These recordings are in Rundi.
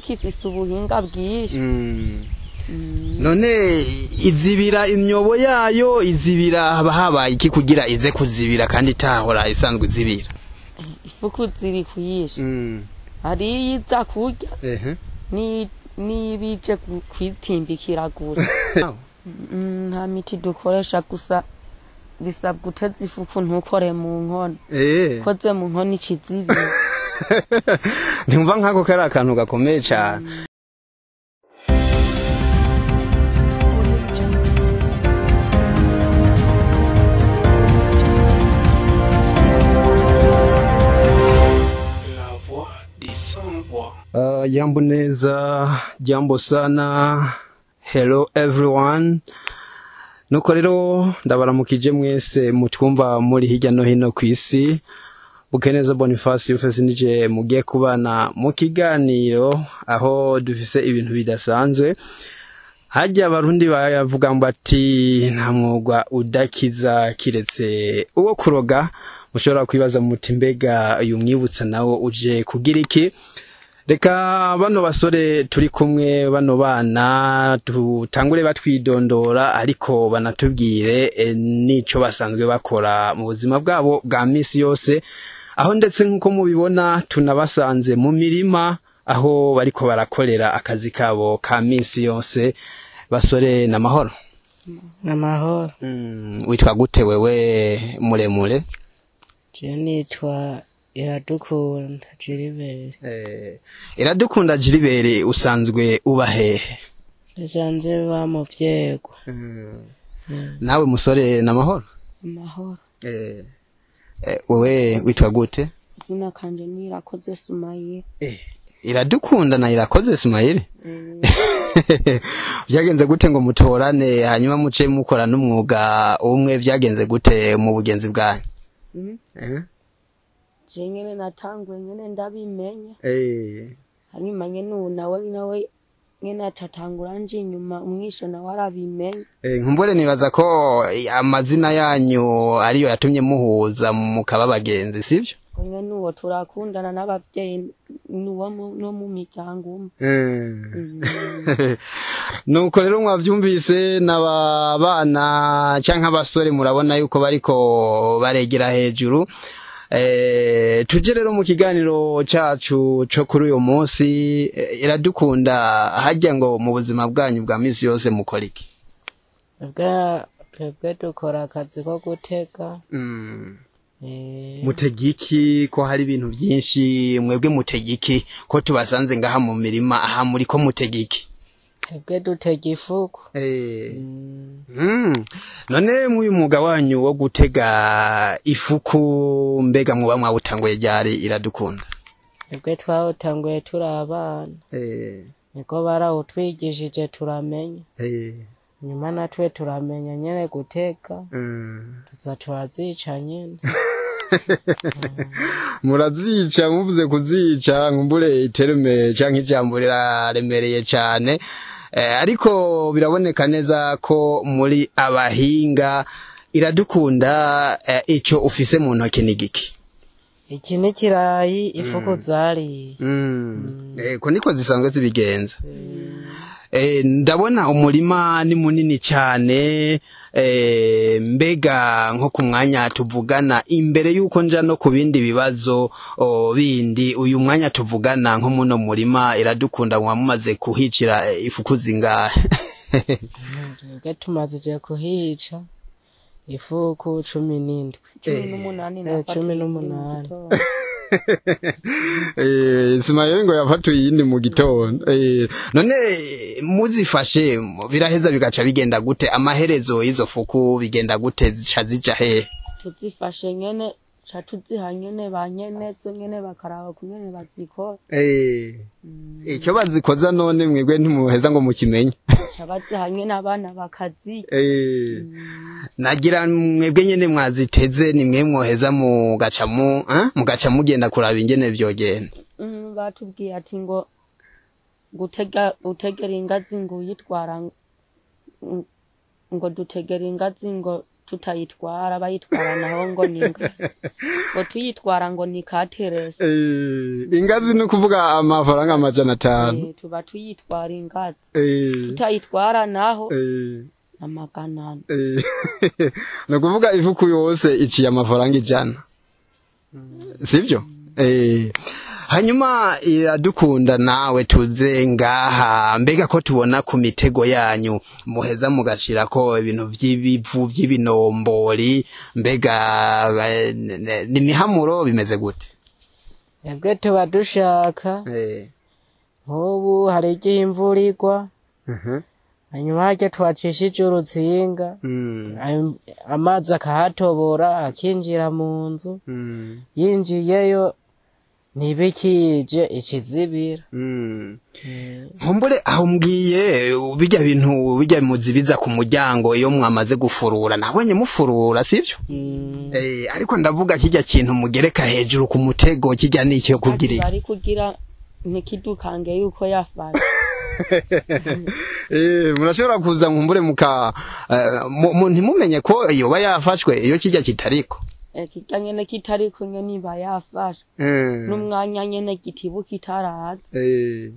kifise ubuhinga bwinshi. None izibira imyobo yayo izibira haba habaye iki kugira ize kuzibira kandi itahora isanzwe izibira? Ifuku ziri kuyisha. Hari iza kurya. Ni bije kwitimbikira gusa. Nta miti dukoresha gusa bisabwa uteze ifuku ntukore mu nkono. Koze mu nkono ikizibi. Ntumva nkako kari akantu gakomeye cyane. Jambo neza, jambo sana, hello everyone. Nuko rero ndabaramukije mwese mutwumva muri hirya no hino kwisi. Bukeneza Boniface Yufese nije mugiye kubana mu kiganiro aho dufise ibintu bidasanzwe. Hajya abarundi bavuga ngo ati nta mwuga udakiza kiretse uwo kuroga. Mushobora kwibaza muti mbega uyu mwibutsa nawo uje kugira iki? Reka bano basore turi kumwe bano bana tutangure batwidondora ariko banatubwire nico basanzwe bakora mu buzima bwabo bwa misi yose, aho ndetse nkuko mubibona tunabasanze mu mirima aho bariko barakorera akazi kabo ka misi yose. Basore na mahoro. Witwa gute wewe muremure? Nitwa Iradukunda Jiribere. Iradukunda Jiribere usanzwe uba hehe? Usanzwe ba mu Vyegwa. Nawe musore na mahoro? Mahoro. Wewe witwa gute? Izina kanje ni Irakoze Sumayire. Iradukunda na Irakoze Sumayire? Vyagenze gute ngo mutorane hanyuma muce mukora n'umwuga umwe, vyagenze gute mu bugenzi bwanyu? Jengene natangwe nyene ndabimenya. Hanyuma nyene nawe nyene atatangura nje inyuma umwisho na warabimenya. Nkumbure nibaza ko amazina yanyu ariyo yatumye muhuza mukaba bagenzi sivyo? Konye nuwo turakundana n'abavyeyi nuwo no mu miryango. Nuko rero mwavyumvise n'abana canke abasore murabona yuko bariko baregera hejuru. Tuje rero mu kiganiro cacu co kuri uyo munsi. Iradukunda hajya ngo mu buzima bwanyu bwa misi yose mukora iki? Twebwe dukora akazi ko gutega. Mutegiki ko hari ibintu byinshi, mwebwe mutegiki ko tubasanze ngaha mu mirima aha muri ko mutegiki? Twebwe dutega ifuku. None muyu mwuga wanyu wo gutega ifuku mbega muba mwawutanguye ryari Iradukunda? Twebwe twawutanguye turi abana. Niko barawutwigishije turamenya. Nyuma natwe turamenya nyene guteka. Tuza turazica nyene. Murazica, muvuze kuzica nkumbure iterme canke ijambo riraremereye cyane. Ariko biraboneka neza ko muri abahinga. Iradukunda ico ufise mu ntoke ni giki? Iki ni kirayi ifuku zari. Ko niko zisanzwe zibigenza. Ndabona umurima ni munini cyane. Mbega nko ku mwanya tuvugana imbere yuko nja no ku bindi bibazo bindi, uyu mwanya tuvugana nko muno murima Iradukunda mwamumaze kuhicira ifuku zingahe? Tumaze kuhica ifuku 17. 18. Sumayire ngo yafatuye yindi mu gitondo. None muzifashe biraheza bigaca bigenda gute? Amaherezo y'izo fuku bigenda gute? Zica zija he? Tuzifashe nyene tuziha nyene banyene zo nyene bakaraba kunyene bazikora. Icyo bazikoza none mwebwe ntimuheza ngo mukimenye. Baziha nyene abana bakazi. Nagira mwebwe nyene mwaziteze ni mwe mwoheza mugaca mugenda kuraba ingene vyogenda. Batubwiye ati ngo utegera ingazi ngo yitwara ngo dutegera ingazi ngo tutayitwara bayitwara naho ngo ni ingazi ngo tuyitwara ngo ni katerese ingazi ni kuvuga amafaranga 500 tuba tuyitwara ingazi tutayitwara naho amaganana no kuvuga ifuku yose iciye amafaranga 100 sivyo hanyuma iradukunda nawe tuze ngaha mbega ko tubona ku mitego yanyu muheza mugashira ko ibintu by'ibivu by'ibinombori mbega ni mihamuro bimeze gute ebwe tuba dushaka nk'ubu hari igihe imvura igwa hanyuma hajya twacishije urutsinga amazi akahatobora akinjira mu nzu yinjiyeyo nibikije ikizibira Humbure aho mbwiye bijya bintu bijya muzibiza ku muryango iyo mwamaze gufurura nabonye mufurura sivyo ariko ndavuga kijya kintu mugereka hejuru ku mutego kijya n'icyo kugira ari kugira ntikidukange yuko yafashe murashobora kuza nkumbure muka ntimumenye ko yoba yafashwe iyo kijya kitariko kijya nyene kitariko nyene iba yafashe n'umwanya nyene gitibuka itaraze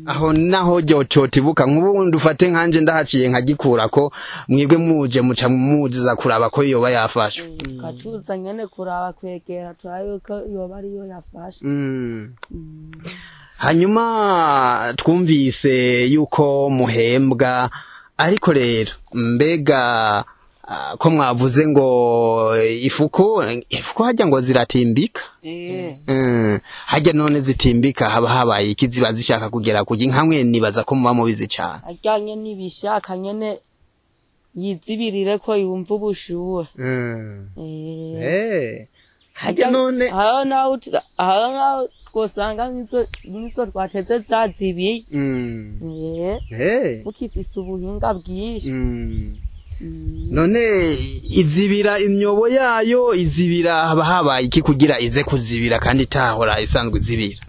aho naho ryo cotibuka nk'ubundi ufate nkanje ndahaciye nkagikura ko mwibwe muje muca muza kuraba ko yoba yafashwe kacuza nyene kuraba kwegera turayo ko yoba ari yo yafashe hanyuma twumvise yuko muhembwa ariko rero mbega ko mwavuze ngo ifuko hajya ngo ziratimbika hajya none zitimbika haba habaye ikiziba zishaka kugera kugi nkamwe nibaza ko muba mubizi cyane ajyanye nibishaka nyene yizibirire ko yumva ubushuhe hajya none aho gosanga nizo twateze zazibi ukifise ubuhinga bwinshi none izibira imyobo yayo izibira haba habaye iki kugira ize kuzibira kandi tahora isanzwe izibira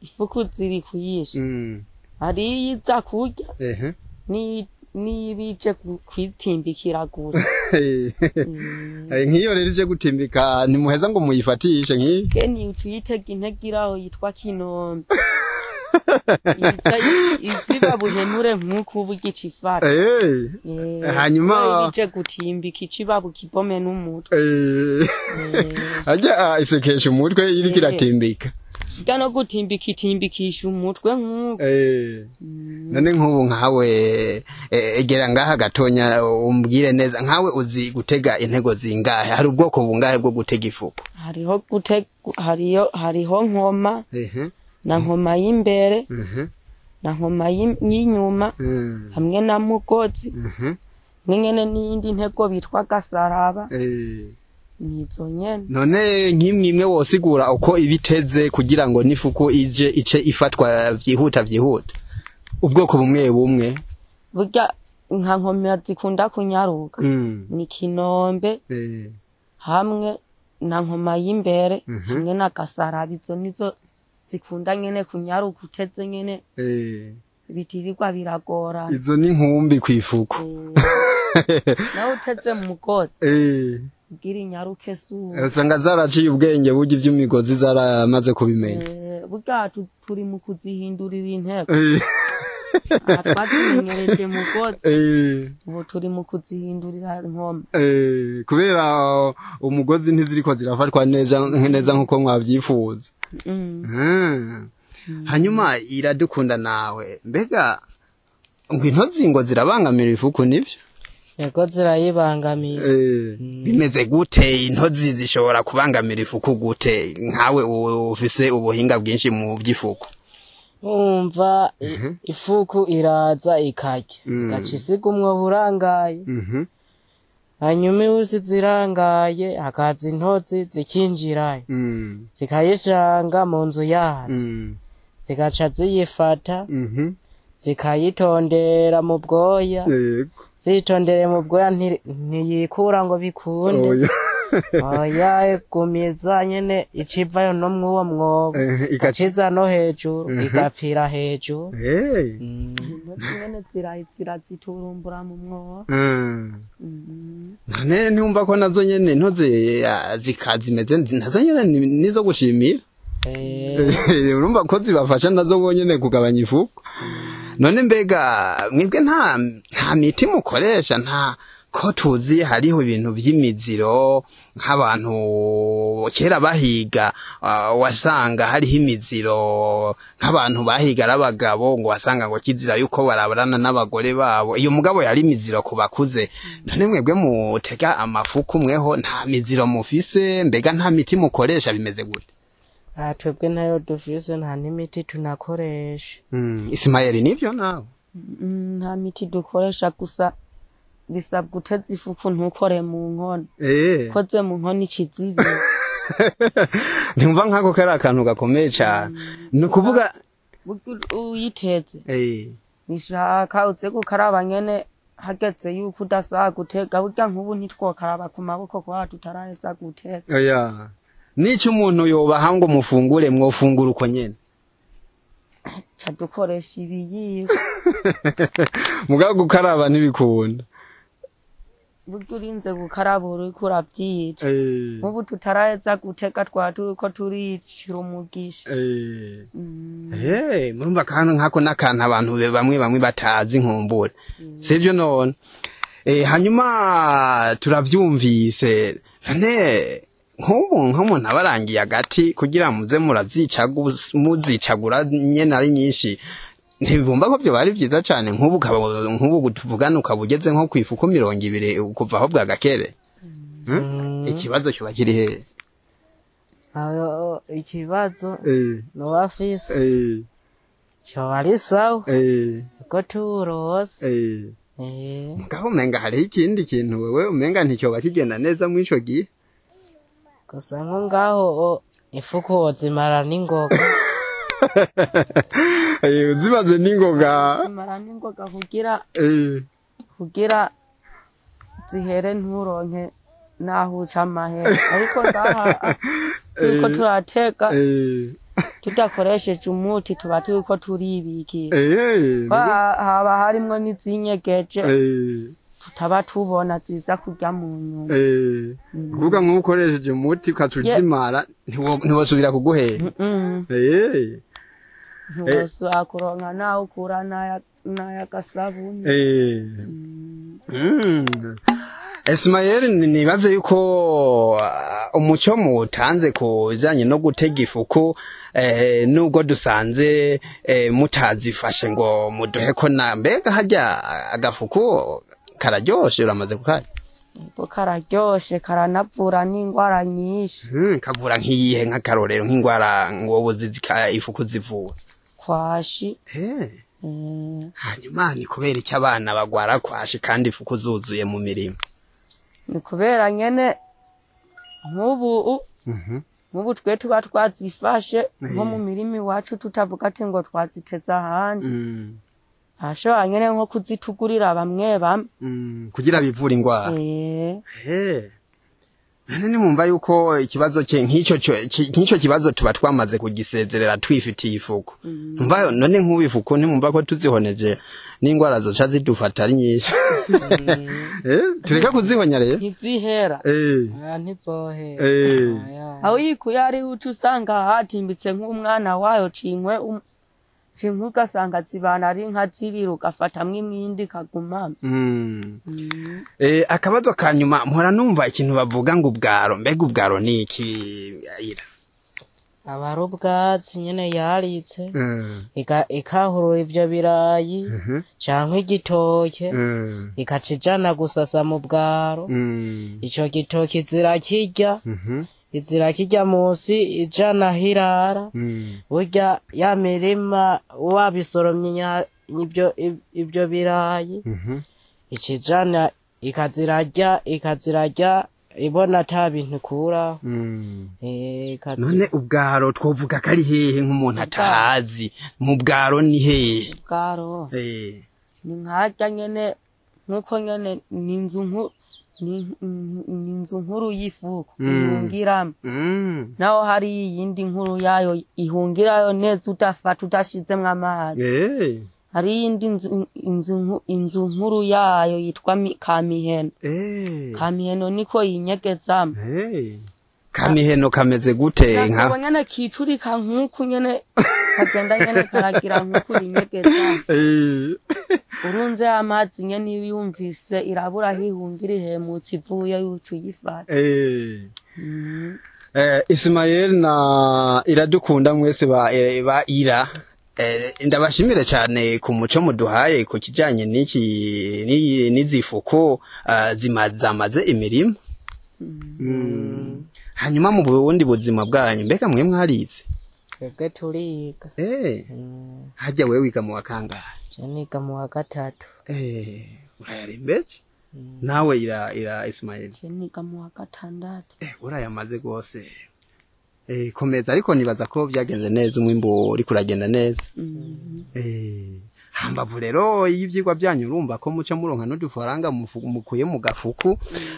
ifuku ziri kuyisha ari iza kurya ni bije kwitimbikira gusa nkiyo rero ije gutimbika ni muheza ngo muyifatishe nki keni utuyitega integiraho yitwa kinombe iziba buhenure nk'uko ubugicifata hanyuma bije gutimbika icibabu kibome n'umutwe ajya isekesha umutwe iri kiratimbika gano gutimbika itimbikisha umutwe nk'uko none nk'ubu nkawe egera ngaha gatonya umbwire neza nkawe uzi gutega intego zingahe hari ubwoko bungahe bwo gutega ifuko hariho nkoma na nkoma y'imbere na nkoma y'inyuma hamwe na mugozi nyene n'indi ntego bitwa gasaraba nizo nyene none nk'imwe wosigura uko ibiteze kugira ngo nifuko ice ifatwa vyihuta ubwoko bumwe burya nka nkoma zikunda kunyaruka ni kinombe hamwe na nkoma y'imbere hamwe na gasaraba izo nizo zikunda nyene kunyaruka uteze nyene bitirirwa biragora izo ni nkumbi kwifuko nawe uteze mu mugozi gira inyaruke suba usanga zaraciye ubwenge burya ivy'imigozi zaramaze kubimenya burya turi mu kuzihindurira intego twazimenyereje mugozi ubu turi mu kuzihindurira nkoma kubera umugozi ntiziriko zirafatwa neza nk'uko mwavyifuza hanyuma iradukunda nawe mbega ngo intozi ngo zirabangamira ifuku nivyo yego zirayibangamira bimeze gute intozi zishobora kubangamira ifuku gute nkawe ufise ubuhinga bwinshi mu by'ifuku umva ifuku iraza ikarya gaca isiga umwobo urangaye hanyuma iyo zirangaye hakaza intozi zikinjirayo zikayishanga mu nzu yazo zigaca ziyifata zikayitondera mu bwoya zitondere mu bwoya ntiyikura ngo bikunde oya igumiza nyene icivayo no mwuwo mwobo igaciza no hejuru igapfira hejuru nyene ziraziturumbura mu mwobo none ntumva ko nazo nyene ntoze zikazimeze nazo nyene nizo gushimira urumva ko zibafasha nazo bonyene kugabanya ifuko none mbega mwebwe nta miti mukoresha nta ko tuzi hariho ibintu by'imiziro nk'abantu kera bahiga wasanga hariho imiziro nk'abantu bahiga arabagabo ngo wasanga ngo kizira yuko barabarana n'abagore babo iyo mugabo yari imiziro kubakuze none mwebwe mutega amafuku mweho nta miziro mufise mbega nta miti mukoresha bimeze gute twebwe nayo dufise nta n'imiti tunakoresha Ismael nivyo nawe nta miti dukoresha gusa bisabwa guteza ifuku ntukore mu nkono koze mu nkono ikizibi ntumva nkako kari akantu gakomeye cyane ni ukuvuga uyiteze nishaka uze gukaraba nyene hageze yuko udasaha gutega burya nk'ubu ntitwokaraba ku maboko kwa tutaraheza gutega oya n'icyo umuntu yobaha ngo mufungure mwofungura uko nyene ca dukoresha ibiyiko muga gukaraba ntibikunda burya urinze gukaraba uriko uravyica nk'ubu tutaraheza gutega twatuko turicira umugisha murumva kandi nkako n'akantu abantu bamwe batazi nkumbure sivyo none hanyuma turavyumvise none nk'umuntu abarangiye agati kugira muze muzicagura nyene ari nyinshi ntibumva ko byo bari byiza cyane nk'ubu tuvugana ukabugeze nko kwifuko 200 kuva aho bwagakere ikibazo cyo bakiri he ayo ikibazo no wafise cyo bari sawa ko turose ngaho menga hari ikindi kintu wewe umenga nticyo bakigenda neza mwico gihe gusa nko ngaho ifuko zimara n'ingoga zimaze n'ingoga zimara n'ingoga kugira zihere nturonke naho uca amahera ariko ngaha turiko turateka tudakoresheje umuti tuba turiko turibikira haba harimwo n'izinyegeje tutaba tubona ziza kurya mu nyuma kuvuga nk'ukoresheje umuti ukazimara ntiwosubira kuguhera ntiwosubira kuronka naho ukura n'ayagasabuni Ismael nibaze yuko umuco mutanze ku bijanye no gutega ifuku nubwo dusanze mutazifashe ngo muduhe ko na mbega hajya agafuku kararyoshe uramaze kukarya kararyoshe karanavura n'indwara nyinshi kavura nk'iyihe nk'akarorero nk'indwara ngobo zizika ifuku zivura kwashi hanyuma ni kubera icyo abana bagwara kwashi kandi ifuku zuzuye mu mirimo ni kubera nyene nk'ubu twe tuba twazifashe nko mu mirimo iwacu tutavuga ati ngo twaziteza ahandi ashobora nyene nko kuzitugurira bamwe kugira bivura indwara none mwumva yuko ikibazo cye nk'icyo kibazo tuba twamaze kugisezerera twifitiye ifuku mwumva none nk'ubifuku ntimwumva ko tuzihoneje n'indwara zoca zidufata ari nyinshi tureka kuzihonya rero ntizihera ntizohera aho yikuye ari uca usanga hatimbitse nk'umwana wayo cinkwe ugasanga zibana ari nka zibiri ugafatamwo imyindi kagumama akabazo ka nyuma mpora numva ikintu bavuga ngo ubwaro mbega ubwaro ni iki ayira aba ari ubwatsi nyene yaritse ikahurura ivyo birayi canke igitoke ikaca ijana gusasa mu bwaro ico gitoke zirakirya zirakirya musi ijana hirara burya ya mirima wabisoromye ibyo birayi ikijana ikazirarya ibona ata bintu kuraho none ubwaro twovuga ko ari hehe nk'umuntu atahazi mu bwaro ni hehe ubwaro ni nkarya nyene nk'uko nyene ni inzu ni inzu nkuru y'ifuku ihungiramo naho hari iyindi nkuru yayo ihungirayo neza udafata udashizemwo amazi hari iyindi inzu nkuru yayo yitwa kamiheno kamiheno niko yinyegezamo kamiheno kameze gute nka nyene kicurika nkuku nyene kagenda nyene karagira nkuku yinyegezamo urunze amazi nyene yumvise irabura hihungira ihemutse ivuye yucu yifata Ismael na Iradukunda mwese ba ira ndabashimire cyane ku muco muduhaye ku kijanye n'izifuko zamaze imirimo hanyuma mu bundi buzima bwanyu mbega mwe mwarize twebwe turiga hajya wewe wiga mu wakangahe niga mu wa gatatu urayarimbeke nawe ira Ismael niga mu wa gatandatu urayamaze gose komeza ariko nibaza ko byagenze neza umwimbo uri kuragenda neza hambavu rero y'ivyigwa byanyu urumva ko muca muronka n'udufaranga mukuye mu gafuku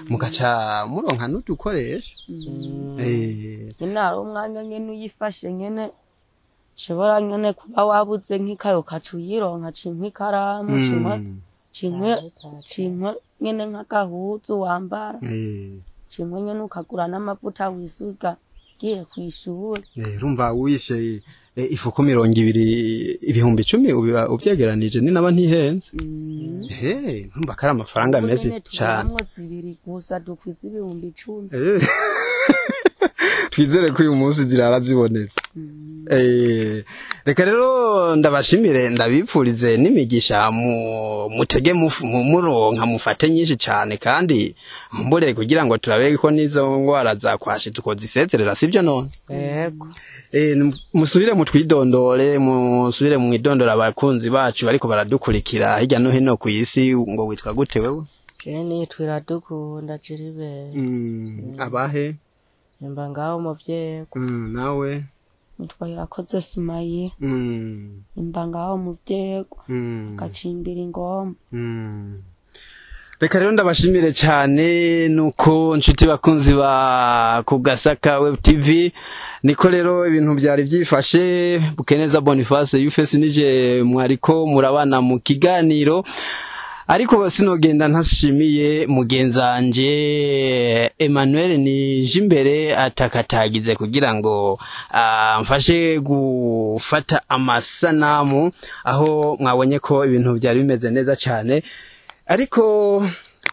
mugaca muronka n'udukoresha nyina umwanya nyene uyifashe nyene shobora nyene kuba wabuze nk'ikayo kacuyironka cinkwe ikaramu cinkwe nyene nk'agahuzu wambara cinkwe nyene ukagura n'amavuta wisuka giye kwishura urumva wishe ifuko 200,000 ubyegeranije ni naba ntihenze urumva kari amafaranga meze cyane zibiri gusa dukwiza 10,000 twizere ko uyu munsi zirara zibonetse reka rero ndabashimire ndabipfurize n'imigisha mutege muronka mufate nyinshi cyane kandi mbure kugira ngo turabe ko nizo ngwara zakwashi tukozisezerera sivyo none yego musubire mutwidondore musubire mu idondora abakunzi bacu bariko baradukurikira hirya no hino ku isi ngo witwa gute wewe Jeni twiradukunda Jiribe abahe Nimba ngaho muvyeko nawe Nitwa Irakoze Sumaye nimba ngaho muvyeko gacimbira ingoma Reka rero ndabashimire cyane nuko nshuti bakunzi ba Kugasaka Web TV niko rero ibintu byari byifashe Bukeneza Boniface Yufesi nije mwariko murabana mu kiganiro ariko sinogenda ntashimiye mugenzanje Emmanuel ni jimbere atakatagize kugira ngo mfashe gufata amasanamu aho mwabonye ko ibintu byari bimeze neza cyane ariko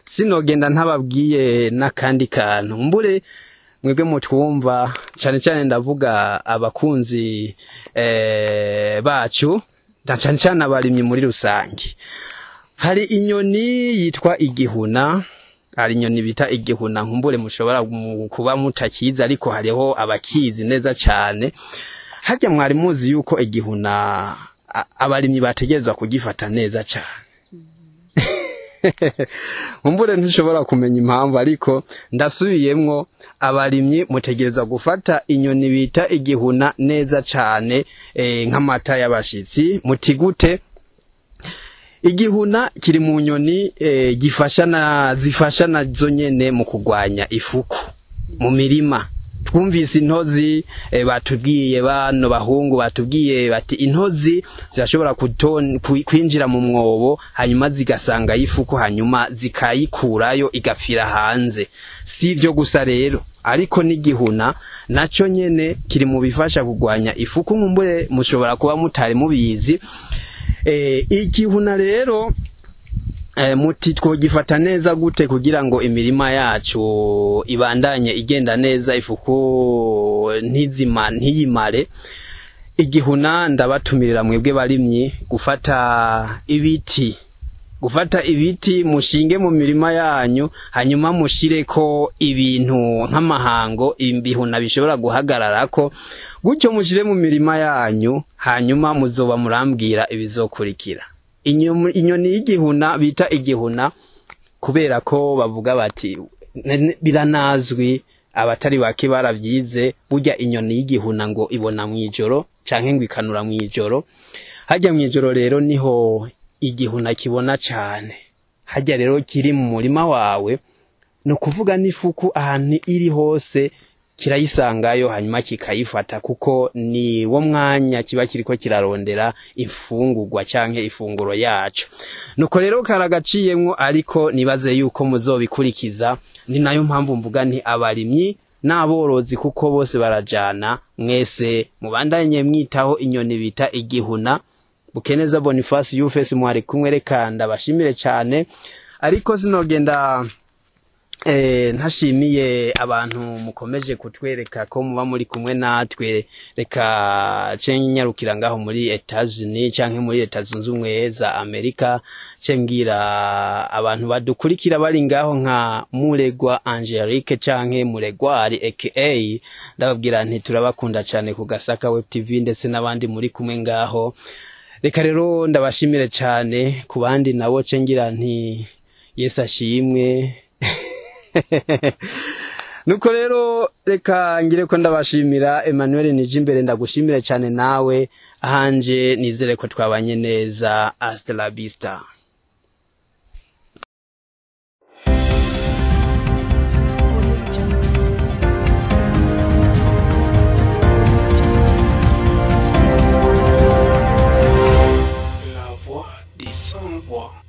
sinogenda ntababwiye nakandi kantu mbure mwebwe mutwumva cyane cyane ndavuga abakunzi bacu cyane cyane abarimyi muri rusange hari inyoni yitwa igihuna hari inyoni bita igihuna nkumbure mushobora kuba mutakiza ariko hariho abakizi neza cyane hajya mwari muzi yuko igihuna abarimyi bategezwa kugifata neza cyane Mumbure ntushobora kumenya impamvu ariko ndasubiyemwo abarimyi mutegereza gufata inyoni bita igihuna neza cyane nk'amata y'abashitsi mutigute igihuna kiri mu nyoni zifasha nazo nyene mu kugwanya ifuku mu mirima twumvise intozi batubwiye bano bahungu batubwiye bati intozi zirashobora kwinjira mu mwobo hanyuma zigasanga yifuko hanyuma zikayikurayo igapfira hanze sivyo gusa rero ariko n'igihuna naco nyene kiri mu bifasha kugwanya ifuku nkumbure mushobora kuba mutari mubizi igihuna rero muti twogifata neza gute kugira ngo imirima yacu ibandanye igenda neza ifuko ntiyimare igihuna ndabatumirira mwebwe barimyi gufata ibiti mushinge mu mirima yanyu hanyuma mushireko ibintu nk'amahango ibihuna bishobora guhagararako gutyo mushire mu mirima yanyu hanyuma muzoba murambwira ibizokurikira inyoni y'igihuna bita igihuna kubera ko bavuga bati biranazwi abatari bake baravyize burya inyoni y'igihuna ngo ibona mwijoro canke ngo ikanura mwijoro hajya mwijoro rero niho igihuna kibona cyane hajya rero kiri mu murima wawe no kuvuga n'ifuku ahantu iri hose kirayisangayo hanyuma kikayifata kuko ni wo mwanya kiba kiriko kirarondera ifungurwa canke ifunguro yacu. Nuko rero karagaciyemwo ariko nibaze yuko muzobikurikiza, ni nayo mpamvu mvuga nti abarimyi n'aborozi kuko bose barajana, mwese mubandanye mwitaho inyoni bita igihuna. Bukeneza Boniface Yufesi mwari kumwe, reka ndabashimire cyane, ariko sinogenda ntashimiye abantu mukomeje kutwereka ko muba muri kumwe natwe. Reka nyarukira ngaho muri Etats-Unis canke muri Leta Zunze Ubumwe za Amerika, cengira abantu badukurikira bari ngaho nka Muregwa Angelique canke Muregwari aka, ndababwira nti turabakunda cyane ku Gasaka Web TV ndetse n'abandi muri kumwe ngaho. Reka rero ndabashimire cyane, ku bandi nabo cengira nti Yesu ashimwe. Nuko rero reka ngire ko ndabashimira. Emmanuel Nijimbere ndagushimire cyane nawe, ahanje nizere ko twabanye neza. Hasta la vista.